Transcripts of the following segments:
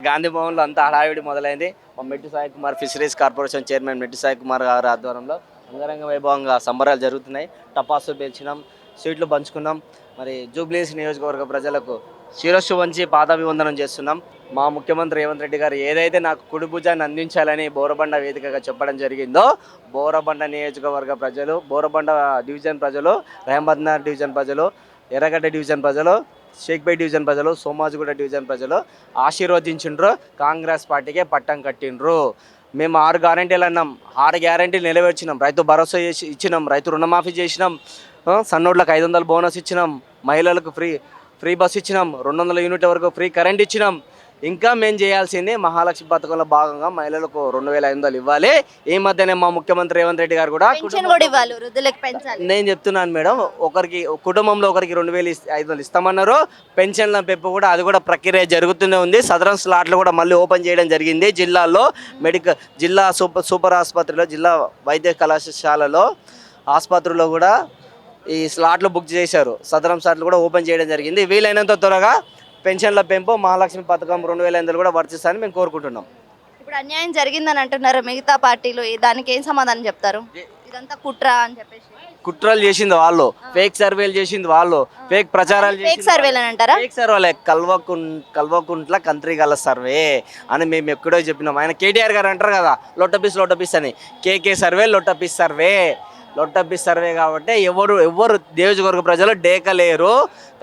గాంధీ భవన్లో అంతా హడావిడి మొదలైంది. మా మెట్టు Sai Kumar fisheries corporation chairman మెట్టు సాయి కుమార్ గారి ఆధ్వర్యంలో అంగరంగ వైభవంగా సంబరాలు జరుగుతున్నాయి. టపాసులు పేల్చినాం, స్వీట్లు పంచుకున్నాం. మరి జూబ్లీహిల్స్ నియోజకవర్గ ప్రజలకు శిరస్సు వంచి పాదాభివందనం చేస్తున్నాం. మా ముఖ్యమంత్రి రేవంత్ రెడ్డి గారు ఏదైతే నాకు కుడి భుజాన్ని అందించాలని బోరబండ వేదికగా చెప్పడం జరిగిందో, బోరబండ నియోజకవర్గ ప్రజలు, బోరబండ డివిజన్ ప్రజలు, రహమద్నగర్ డివిజన్ ప్రజలు, ఎర్రగడ్డ డివిజన్ ప్రజలు, షేక్పేట్ డివిజన్ ప్రజలు, సోమాజిగూడ డివిజన్ ప్రజలు ఆశీర్వదించిండ్రు. కాంగ్రెస్ పార్టీకే పట్టం కట్టిండ్రు. మేము 6 గ్యారెంటీలు అన్నాం, 6 గ్యారెంటీలు నెరవేర్చినాం. రైతు భరోసా ఇచ్చినాం, రైతు రుణమాఫీ చేసినాం, సన్నోడ్లకు 500 బోనస్ ఇచ్చినాం, మహిళలకు ఫ్రీ బస్ ఇచ్చినాం, 200 యూనిట్ల వరకు ఫ్రీ కరెంట్ ఇచ్చినాం. ఇంకా మేము చేయాల్సింది మహాలక్ష్మి పథకంలో భాగంగా మహిళలకు 2500 ఇవ్వాలి. ఈ మధ్యనే మా ముఖ్యమంత్రి రేవంత్ రెడ్డి గారు కూడా నేను చెప్తున్నాను మేడం, ఒకరికి కుటుంబంలో ఒకరికి 2500 ఇస్తామన్నారు. పెన్షన్ల పెంపు కూడా అది కూడా ప్రక్రియ జరుగుతూనే ఉంది. సదరన్ స్లాట్లు కూడా మళ్ళీ ఓపెన్ చేయడం జరిగింది. జిల్లాలో జిల్లా సూపర్ ఆసుపత్రిలో, జిల్లా వైద్య కళాశాలలో ఆసుపత్రిలో కూడా ఈ స్లాట్లు బుక్ చేశారు. సదరం స్లాట్లు కూడా ఓపెన్ చేయడం జరిగింది. వీలైనంత త్వరగా పెన్షన్ల పెంపు, మహాలక్ష్మి పథకం 2500 కూడా వర్తిస్తారని మేము కోరుకుంటున్నాం. ఇప్పుడు అన్యాయం జరిగిందని అంటున్నారు మిగతా పార్టీలు, దానికి ఏం సమాధానం చెప్తారు? ఇదంతా కుట్ర అని చెప్పేసి కుట్రలు చేసింది వాళ్ళు, ఫేక్ సర్వేలు చేసింది వాళ్ళు, ఫేక్ ప్రచారాలు ఫేక్ సర్వేలు అని అంటారా? ఫేక్ సర్వేలే, కల్వకుంట్ల కంత్రిగల సర్వే అని మేము ఎక్కడో చెప్పినాం. ఆయన కేటీఆర్ గారు అంటారు కదా, లొట్టపీస్ అని. కేకే సర్వే, లొట్టపీస్ సర్వే కాబట్టి ఎవరు నియోజకవర్గ ప్రజలు డేకలేరు.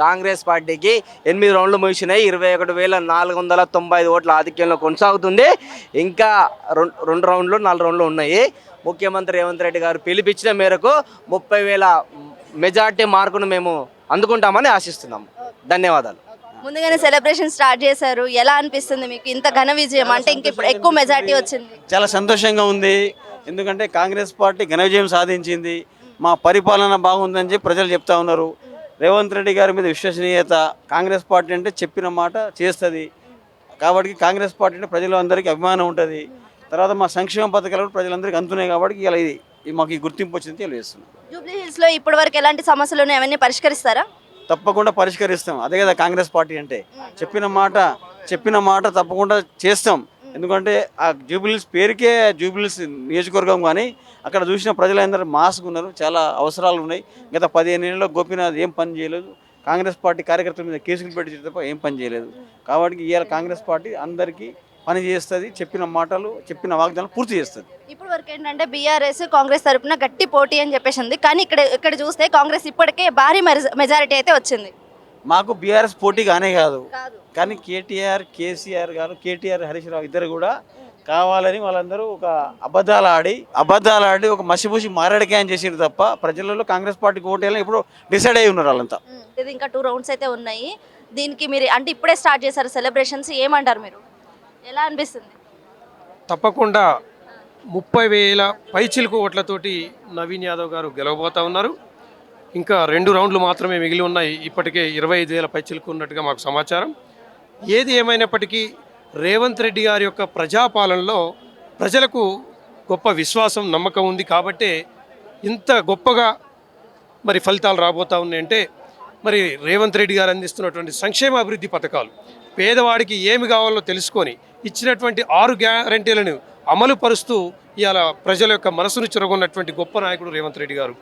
కాంగ్రెస్ పార్టీకి 8 రౌండ్లు ముగిసినాయి. 21,495 ఓట్ల ఆధిక్యంలో కొనసాగుతుంది. ఇంకా 4 రౌండ్లు ఉన్నాయి. ముఖ్యమంత్రి రేవంత్ రెడ్డి గారు పిలిపించిన మేరకు 30,000 మెజార్టీ మార్కును మేము అందుకుంటామని ఆశిస్తున్నాం. ధన్యవాదాలు. ముందుగానే సెలబ్రేషన్ స్టార్ట్ చేశారు, ఎలా అనిపిస్తుంది మీకు? ఇంత ఘన విజయం అంటే ఇంక ఇప్పుడు ఎక్కువ మెజార్టీ వచ్చింది. చాలా సంతోషంగా ఉంది. ఎందుకంటే కాంగ్రెస్ పార్టీ ఘన విజయం సాధించింది. మా పరిపాలన బాగుందని చెప్పి ప్రజలు చెప్తా ఉన్నారు. రేవంత్ రెడ్డి గారి మీద విశ్వసనీయత, కాంగ్రెస్ పార్టీ అంటే చెప్పిన మాట చేస్తుంది కాబట్టి కాంగ్రెస్ పార్టీ అంటే ప్రజలందరికీ అభిమానం ఉంటుంది. తర్వాత మా సంక్షేమ పథకాలు ప్రజలందరికీ అందుతున్నాయి కాబట్టి ఇలా ఇది మాకు ఈ గుర్తింపు వచ్చింది తెలియజేస్తున్నాం. జూబ్లీహిల్స్లో ఇప్పటి వరకు ఎలాంటి సమస్యలు ఉన్నాయి, అవన్నీ పరిష్కరిస్తారా? తప్పకుండా పరిష్కరిస్తాం. అదే కదా కాంగ్రెస్ పార్టీ అంటే, చెప్పిన మాట తప్పకుండా చేస్తాం. ఎందుకంటే ఆ జూబ్లీహిల్స్ పేరుకే జూబ్లీహిల్స్ నియోజకవర్గం, కానీ అక్కడ చూసిన ప్రజలందరూ మాస్క్ ఉన్నారు. చాలా అవసరాలు ఉన్నాయి. గత 15 ఏళ్ళలో గోపీనాథ్ ఏం పని చేయలేదు. కాంగ్రెస్ పార్టీ కార్యకర్తల మీద కేసులు పెట్టి తప్ప ఏం పని చేయలేదు. కాబట్టి ఇవాళ కాంగ్రెస్ పార్టీ అందరికీ పని చేస్తుంది, చెప్పిన వాగ్దానాలు పూర్తి చేస్తుంది. ఇప్పుడు వరకు ఏంటంటే బీఆర్ఎస్ కాంగ్రెస్ తరఫున గట్టి పోటీ అని చెప్పేసింది, కానీ ఇక్కడ చూస్తే కాంగ్రెస్ ఇప్పటికే భారీ మెజారిటీ అయితే వచ్చింది. మాకు బీఆర్ఎస్ పోటీ కానే కాదు, కానీ కేసీఆర్ గారు, హరీష్ రావు ఇద్దరు కూడా కావాలని వాళ్ళందరూ ఒక అబద్ధాలు ఆడి ఒక మసిపూసి మారేడుకాయని చేసారు తప్ప ప్రజలలో కాంగ్రెస్ పార్టీకి ఓటేయాలని ఇప్పుడు డిసైడ్ అయి ఉన్నారు వాళ్ళంతా. ఇది ఇంకా 2 రౌండ్స్ అయితే ఉన్నాయి. దీనికి మీరు అంటే ఇప్పుడే స్టార్ట్ చేశారు సెలబ్రేషన్స్, ఏమంటారు మీరు? ఎలా అనిపిస్తుంది? తప్పకుండా 30,000 పైచిలుకు ఓట్లతోటి నవీన్ యాదవ్ గారు గెలవబోతా ఉన్నారు. ఇంకా 2 రౌండ్లు మాత్రమే మిగిలి ఉన్నాయి. ఇప్పటికే 25,000 పైచిలుకు ఉన్నట్టుగా మాకు సమాచారం. ఏది ఏమైనప్పటికీ రేవంత్ రెడ్డి గారి యొక్క ప్రజాపాలనలో ప్రజలకు గొప్ప విశ్వాసం, నమ్మకం ఉంది. కాబట్టే ఇంత గొప్పగా మరి ఫలితాలు రాబోతూ ఉన్నాయంటే, మరి రేవంత్ రెడ్డి గారు అందిస్తున్నటువంటి సంక్షేమ అభివృద్ధి పథకాలు, పేదవాడికి ఏమి కావాలో తెలుసుకొని ఇచ్చినటువంటి 6 గ్యారంటీలను అమలు పరుస్తూ ఇవాళ ప్రజల యొక్క మనసును చెరగొన్నటువంటి గొప్ప నాయకుడు రేవంత్ రెడ్డి గారు.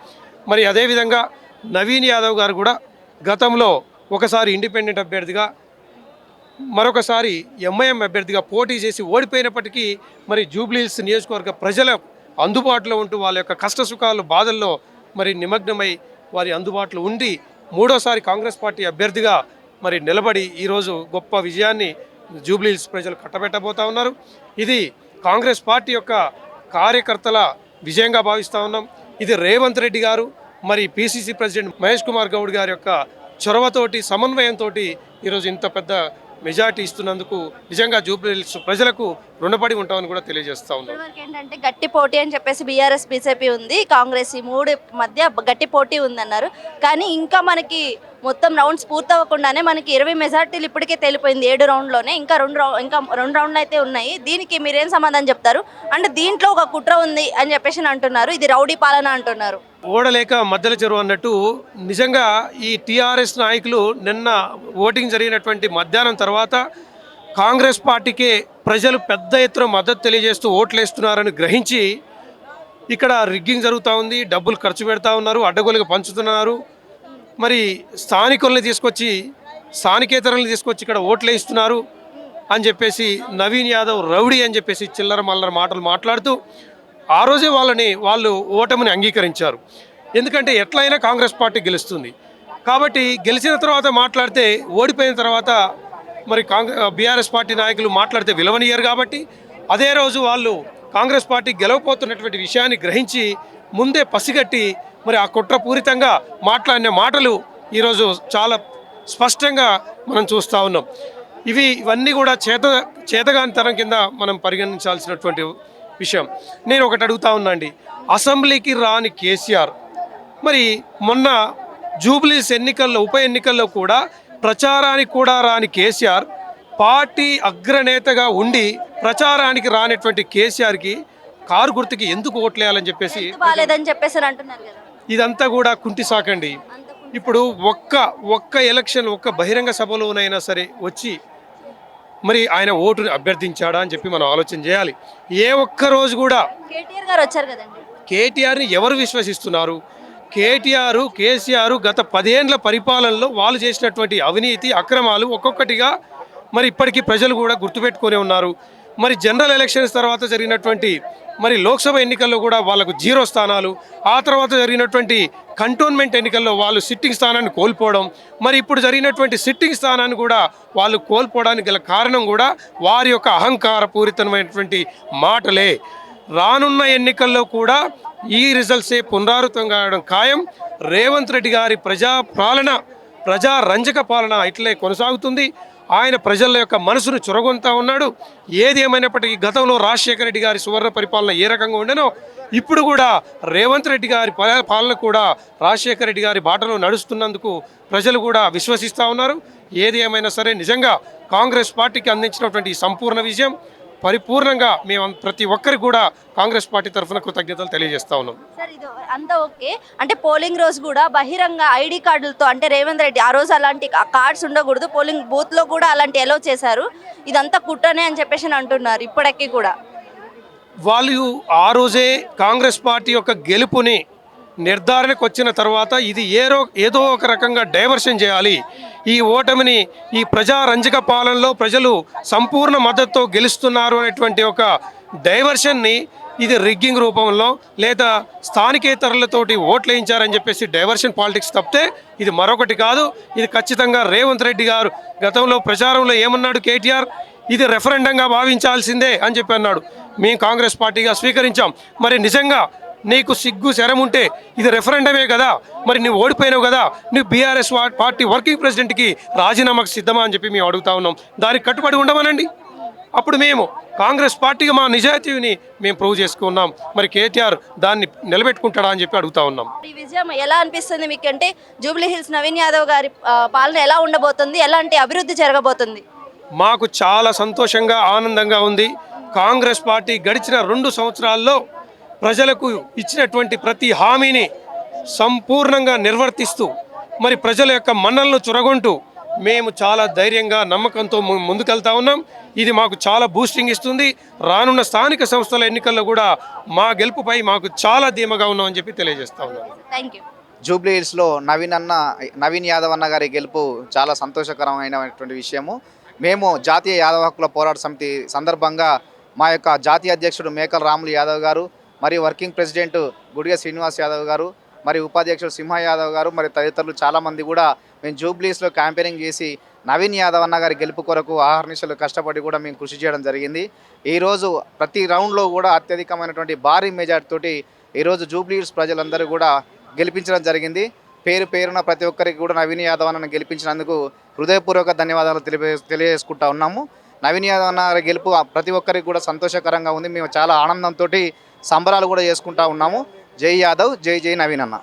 మరి అదేవిధంగా నవీన్ యాదవ్ గారు కూడా గతంలో ఒకసారి ఇండిపెండెంట్ అభ్యర్థిగా, మరొకసారి ఎంఐఎం అభ్యర్థిగా పోటీ చేసి ఓడిపోయినప్పటికీ మరి జూబ్లీహిల్స్ నియోజకవర్గ ప్రజల అందుబాటులో ఉంటూ వాళ్ళ యొక్క కష్ట సుఖాలు, బాధల్లో మరి నిమగ్నమై వారి అందుబాటులో ఉండి 3వ సారి కాంగ్రెస్ పార్టీ అభ్యర్థిగా మరి నిలబడి ఈరోజు గొప్ప విజయాన్ని జూబ్లీహిల్స్ ప్రజలు కట్టబెట్టబోతా ఉన్నారు. ఇది కాంగ్రెస్ పార్టీ యొక్క కార్యకర్తల విజయంగా భావిస్తూ ఉన్నాం. ఇది రేవంత్ రెడ్డి గారు మరి పిసిసి ప్రెసిడెంట్ మహేష్ కుమార్ గౌడ్ గారి యొక్క చొరవతోటి, సమన్వయంతో ఈరోజు ఇంత పెద్ద మెజార్టీ ఇస్తున్నందుకు నిజంగా జూబ్లీహిల్స్ ప్రజలకు రుణపడి ఉంటామని కూడా తెలియజేస్తా ఉన్నాం. ఏంటంటే గట్టి పోటీ అని చెప్పేసి బీఆర్ఎస్, బీజేపీ ఉంది, కాంగ్రెస్, ఈ 3 మధ్య గట్టి పోటీ ఉందన్నారు. కానీ ఇంకా మనకి మొత్తం రౌండ్స్ పూర్తవ్వకుండానే మనకి 20 మెజార్టీలు ఇప్పటికే తేలిపోయింది 7 రౌండ్లోనే. ఇంకా 2 రౌండ్లు అయితే ఉన్నాయి. దీనికి మీరేం సమాధానం చెప్తారు? అంటే దీంట్లో ఒక కుట్ర ఉంది అని చెప్పేసి అంటున్నారు, ఇది రౌడీ పాలన అంటున్నారు. ఓడలేక మధ్యల చెరువు అన్నట్టు నిజంగా ఈ టీఆర్ఎస్ నాయకులు నిన్న ఓటింగ్ జరిగినటువంటి మధ్యాహ్నం తర్వాత కాంగ్రెస్ పార్టీకే ప్రజలు పెద్ద ఎత్తున మద్దతు తెలియజేస్తూ ఓట్లేస్తున్నారని గ్రహించి ఇక్కడ రిగ్గింగ్ జరుగుతూ ఉంది, డబ్బులు ఖర్చు పెడతా ఉన్నారు, అడ్డగోలుగా పంచుతున్నారు. మరి స్థానికుల్ని తీసుకొచ్చి స్థానికేతరులను తీసుకొచ్చి ఇక్కడ ఓట్లు వేయిస్తున్నారు అని చెప్పేసి నవీన్ యాదవ్ రౌడీ అని చెప్పేసి చిల్లర మల్లర మాటలు మాట్లాడుతూ ఆ రోజే వాళ్ళు ఓటమిని అంగీకరించారు. ఎందుకంటే ఎట్లయినా కాంగ్రెస్ పార్టీ గెలుస్తుంది కాబట్టి గెలిచిన తర్వాత మాట్లాడితే ఓడిపోయిన తర్వాత మరి బీఆర్ఎస్ పార్టీ నాయకులు మాట్లాడితే విలువనియ్యారు కాబట్టి అదే రోజు వాళ్ళు కాంగ్రెస్ పార్టీ గెలవపోతున్నటువంటి విషయాన్ని గ్రహించి ముందే పసిగట్టి మరి ఆ కుట్రపూరితంగా మాట్లాడిన మాటలు ఈరోజు చాలా స్పష్టంగా మనం చూస్తూ ఉన్నాం. ఇవన్నీ కూడా చేతగానితనం కింద మనం పరిగణించాల్సినటువంటి విషయం. నేను ఒకటి అడుగుతా ఉన్నా అండి, అసెంబ్లీకి రాని కేసీఆర్ మరి మొన్న జూబ్లీస్ ఎన్నికల్లో ఉప ఎన్నికల్లో కూడా ప్రచారానికి కూడా రాని కేసీఆర్ పార్టీ అగ్రనేతగా ఉండి ప్రచారానికి రానటువంటి కేసీఆర్కి కారు గుర్తుకి ఎందుకు ఓట్లేయాలని చెప్పేసి అంటున్నారు కదా. ఇదంతా కూడా కుంటి సాకండి. ఇప్పుడు ఒక్క ఎలక్షన్ ఒక్క బహిరంగ సభలోనైనా సరే వచ్చి మరి ఆయన ఓటుని అభ్యర్థించాడా అని చెప్పి మనం ఆలోచన చేయాలి. ఏ ఒక్క రోజు కూడా కేటీఆర్ గారు వచ్చారు కదండి. కేటీఆర్ని ఎవరు విశ్వసిస్తున్నారు? కేసీఆర్ గత 10 ఏళ్ల పరిపాలనలో వాళ్ళు చేసినటువంటి అవినీతి అక్రమాలు ఒక్కొక్కటిగా మరి ఇప్పటికీ ప్రజలు కూడా గుర్తుపెట్టుకునే ఉన్నారు. మరి జనరల్ ఎలక్షన్స్ తర్వాత జరిగినటువంటి మరి లోక్సభ ఎన్నికల్లో కూడా వాళ్ళకు 0 స్థానాలు, ఆ తర్వాత జరిగినటువంటి కంటోన్మెంట్ ఎన్నికల్లో వాళ్ళు సిట్టింగ్ స్థానాన్ని కోల్పోవడం, మరి ఇప్పుడు జరిగినటువంటి సిట్టింగ్ స్థానాన్ని కూడా వాళ్ళు కోల్పోవడానికి గల కారణం కూడా వారి యొక్క అహంకారపూరితమైనటువంటి మాటలే. రానున్న ఎన్నికల్లో కూడా ఈ రిజల్ట్సే పునరావృతం కావడం ఖాయం. రేవంత్ రెడ్డి గారి ప్రజారంజక పాలన ఇట్లే కొనసాగుతుంది. ఆయన ప్రజల యొక్క మనసును చొరగొంతా ఉన్నాడు. ఏది ఏమైనప్పటికీ గతంలో రాజశేఖర రెడ్డి గారి సువర్ణ పరిపాలన ఏ రకంగా ఉండేనో ఇప్పుడు కూడా రేవంత్ రెడ్డి గారి పాలన కూడా రాజశేఖర రెడ్డి గారి బాటలో నడుస్తున్నందుకు ప్రజలు కూడా విశ్వసిస్తూ ఉన్నారు. ఏది ఏమైనా సరే నిజంగా కాంగ్రెస్ పార్టీకి అందించినటువంటి సంపూర్ణ విజయం పరిపూర్ణంగా మేము ప్రతి ఒక్కరికి కూడా కాంగ్రెస్ పార్టీ తరఫున కృతజ్ఞతలు తెలియజేస్తా ఉన్నాం. సార్ ఇది అంతా ఓకే, అంటే పోలింగ్ రోజు కూడా బహిరంగ ఐడి కార్డులతో, అంటే రేవంత్ రెడ్డి ఆ రోజు అలాంటి కార్డ్స్ ఉండకూడదు, పోలింగ్ బూత్లో కూడా అలాంటి ఎలో చేశారు, ఇదంతా కుట్రనే అని చెప్పేసి అంటున్నారు. ఇప్పటికీ కూడా వాళ్ళు ఆ రోజే కాంగ్రెస్ పార్టీ యొక్క గెలుపుని నిర్ధారణకు వచ్చిన తర్వాత ఇది ఏదో ఒక రకంగా డైవర్షన్ చేయాలి, ఈ ఓటమిని ఈ ప్రజారంజక పాలనలో ప్రజలు సంపూర్ణ మద్దతుతో గెలుస్తున్నారు అనేటువంటి ఒక డైవర్షన్ని ఇది రిగ్గింగ్ రూపంలో లేదా స్థానికేతరులతోటి ఓట్లు వేయించారని చెప్పేసి డైవర్షన్ పాలిటిక్స్ తప్పితే ఇది మరొకటి కాదు. ఇది ఖచ్చితంగా రేవంత్ రెడ్డి గారు గతంలో ప్రచారంలో ఏమన్నాడు కేటీఆర్, ఇది రెఫరెండంగా భావించాల్సిందే అని చెప్పి అన్నాడు. మేము కాంగ్రెస్ పార్టీగా స్వీకరించాం. మరి నిజంగా నీకు సిగ్గు శరం ఉంటే ఇది రెఫరెండమే కదా, మరి నువ్వు ఓడిపోయినావు కదా, నువ్వు బీఆర్ఎస్ పార్టీ వర్కింగ్ ప్రెసిడెంట్కి రాజీనామాకు సిద్ధమా అని చెప్పి మేము అడుగుతా ఉన్నాం. దానికి కట్టుబడి ఉండమనండి. అప్పుడు మేము కాంగ్రెస్ పార్టీగా మా నిజాయితీని మేము ప్రూవ్ చేసుకున్నాం. మరి కేటీఆర్ దాన్ని నిలబెట్టుకుంటాడా అని చెప్పి అడుగుతా ఉన్నాం. ఈ విజయం ఎలా అనిపిస్తుంది మీకు? అంటే జూబ్లీ హిల్స్ నవీన్ యాదవ్ గారి పాలన ఎలా ఉండబోతుంది, ఎలాంటి అభివృద్ధి జరగబోతుంది? మాకు చాలా సంతోషంగా ఆనందంగా ఉంది. కాంగ్రెస్ పార్టీ గడిచిన 2 సంవత్సరాల్లో ప్రజలకు ఇచ్చినటువంటి ప్రతి హామీని సంపూర్ణంగా నిర్వర్తిస్తూ మరి ప్రజల యొక్క మన్నలను చొరగొంటూ మేము చాలా ధైర్యంగా నమ్మకంతో ముందుకెళ్తా ఉన్నాం. ఇది మాకు చాలా బూస్టింగ్ ఇస్తుంది. రానున్న స్థానిక సంస్థల ఎన్నికల్లో కూడా మా గెలుపుపై మాకు చాలా ధీమాగా ఉన్నామని చెప్పి తెలియజేస్తా ఉన్నాం. Thank you. జూబ్లీ హిల్స్లో నవీన్ యాదవ్ అన్న గారి గెలుపు చాలా సంతోషకరమైనటువంటి విషయము. మేము జాతీయ యాదవ హక్కుల పోరాట సమితి సందర్భంగా మా యొక్క జాతీయ అధ్యక్షుడు మేకల రాములు యాదవ్ గారు, మరియు వర్కింగ్ ప్రెసిడెంట్ గుడిగ శ్రీనివాస్ యాదవ్ గారు, మరియు ఉపాధ్యక్షుడు సింహ యాదవ్ గారు, మరియు తదితరులు చాలామంది కూడా మేము జూబ్లీస్లో క్యాంపెయినింగ్ చేసి నవీన్ యాదవ్ అన్న గారి గెలుపు కొరకు ఆహర్నిశలు కష్టపడి కూడా మేము కృషి చేయడం జరిగింది. ఈరోజు ప్రతి రౌండ్లో కూడా అత్యధికమైనటువంటి భారీ మెజార్టీ తోటి ఈరోజు జూబ్లీ హిల్స్ ప్రజలందరూ కూడా గెలిపించడం జరిగింది. పేరున ప్రతి ఒక్కరికి కూడా నవీన్ యాదవ్ అన్నను గెలిపించినందుకు హృదయపూర్వక ధన్యవాదాలు తెలియజేసుకుంటా ఉన్నాము. నవీన్ యాదవ్ అన్న గారి గెలుపు ప్రతి ఒక్కరికి కూడా సంతోషకరంగా ఉంది. మేము చాలా ఆనందంతో సంబరాలు కూడా చేసుకుంటా ఉన్నాము. జై యాదవ్, జై జై నవీన్ అన్న.